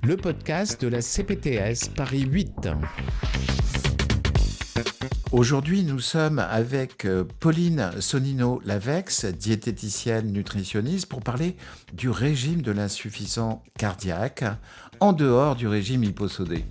Le podcast de la CPTS Paris 8. Aujourd'hui, nous sommes avec Pauline Sonnino-Lavex, diététicienne nutritionniste, pour parler du régime de l'insuffisance cardiaque en dehors du régime hyposodé.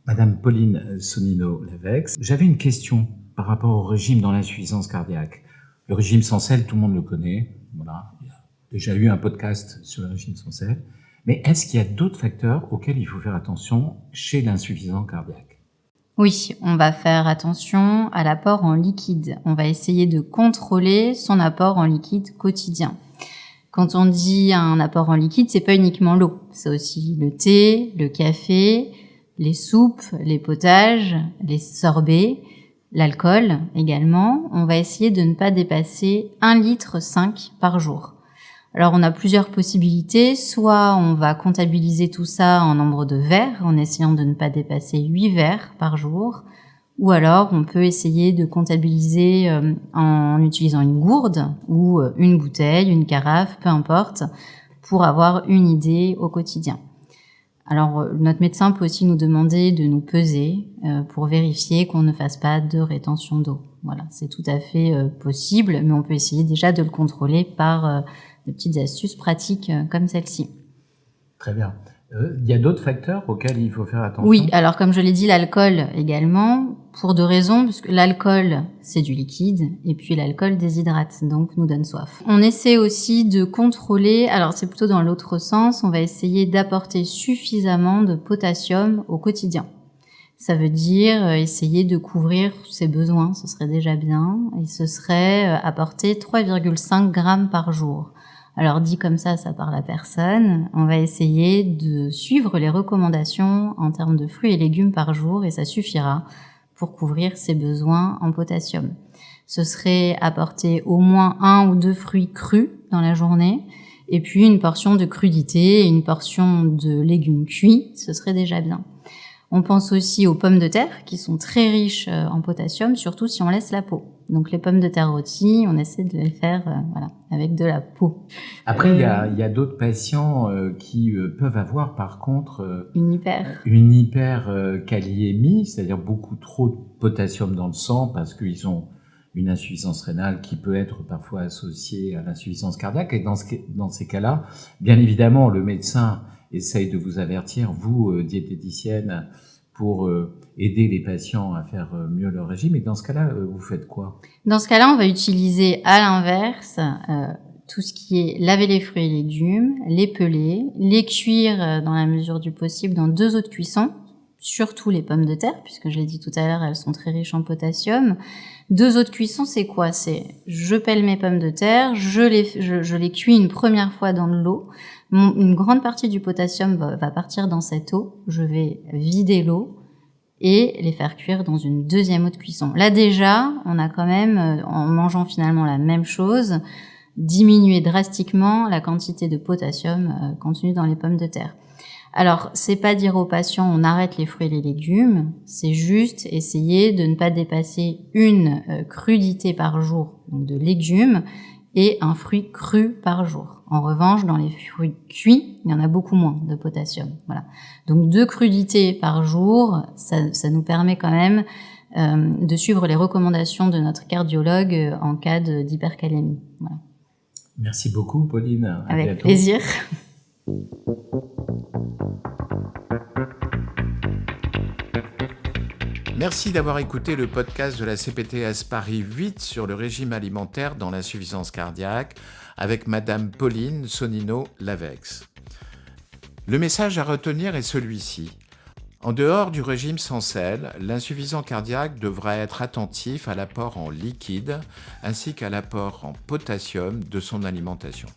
Madame Pauline Sonnino-Lavex, j'avais une question par rapport au régime dans l'insuffisance cardiaque. Le régime sans sel, tout le monde le connaît. Voilà. Il y a déjà eu un podcast sur le régime sans sel. Mais est-ce qu'il y a d'autres facteurs auxquels il faut faire attention chez l'insuffisance cardiaque ? Oui, on va faire attention à l'apport en liquide. On va essayer de contrôler son apport en liquide quotidien. Quand on dit un apport en liquide, c'est pas uniquement l'eau. C'est aussi le thé, le café, les soupes, les potages, les sorbets, l'alcool également. On va essayer de ne pas dépasser 1,5 litre par jour. Alors on a plusieurs possibilités. Soit on va comptabiliser tout ça en nombre de verres, en essayant de ne pas dépasser 8 verres par jour. Ou alors on peut essayer de comptabiliser en utilisant une gourde ou une bouteille, une carafe, peu importe, pour avoir une idée au quotidien. Alors, notre médecin peut aussi nous demander de nous peser pour vérifier qu'on ne fasse pas de rétention d'eau. Voilà, c'est tout à fait possible, mais on peut essayer déjà de le contrôler par de petites astuces pratiques comme celle-ci. Très bien. Il y a d'autres facteurs auxquels il faut faire attention ? Oui, alors comme je l'ai dit, l'alcool également, pour deux raisons, puisque l'alcool, c'est du liquide, et puis l'alcool déshydrate, donc nous donne soif. On essaie aussi de contrôler, alors c'est plutôt dans l'autre sens, on va essayer d'apporter suffisamment de potassium au quotidien. Ça veut dire essayer de couvrir ses besoins, ce serait déjà bien, et ce serait apporter 3,5 grammes par jour. Alors dit comme ça parle à personne. On va essayer de suivre les recommandations en termes de fruits et légumes par jour et ça suffira pour couvrir ses besoins en potassium. Ce serait apporter au moins 1 ou 2 fruits crus dans la journée et puis une portion de crudité et une portion de légumes cuits, ce serait déjà bien. On pense aussi aux pommes de terre qui sont très riches en potassium, surtout si on laisse la peau. Donc les pommes de terre rôties, on essaie de les faire avec de la peau. Après, il y a d'autres patients qui peuvent avoir par contre une hyperkaliémie, c'est-à-dire beaucoup trop de potassium dans le sang parce qu'ils ont une insuffisance rénale qui peut être parfois associée à l'insuffisance cardiaque. Et dans ces cas-là, bien évidemment, le médecin essaye de vous avertir, vous, diététicienne, pour aider les patients à faire mieux leur régime. Et dans ce cas-là, vous faites quoi ? Dans ce cas-là, on va utiliser à l'inverse tout ce qui est laver les fruits et légumes, les peler, les cuire dans la mesure du possible dans 2 eaux de cuisson, surtout les pommes de terre, puisque je l'ai dit tout à l'heure, elles sont très riches en potassium. 2 eaux de cuisson, c'est quoi ? C'est je pèle mes pommes de terre, je les cuis une première fois dans de l'eau. Une grande partie du potassium va partir dans cette eau. Je vais vider l'eau et les faire cuire dans une 2e eau de cuisson. Là déjà, on a quand même, en mangeant finalement la même chose, diminué drastiquement la quantité de potassium contenue dans les pommes de terre. Alors, c'est pas dire aux patients on arrête les fruits et les légumes, c'est juste essayer de ne pas dépasser une crudité par jour, donc de légumes, et un fruit cru par jour. En revanche, dans les fruits cuits, il y en a beaucoup moins de potassium. Voilà. Donc 2 crudités par jour, ça nous permet quand même de suivre les recommandations de notre cardiologue en cas d'hypercalémie. Voilà. Merci beaucoup, Pauline. Avec bientôt. Plaisir. Merci d'avoir écouté le podcast de la CPTS Paris 8 sur le régime alimentaire dans l'insuffisance cardiaque avec Madame Pauline Sonnino-Lavex. Le message à retenir est celui-ci. En dehors du régime sans sel, l'insuffisant cardiaque devra être attentif à l'apport en liquide ainsi qu'à l'apport en potassium de son alimentation.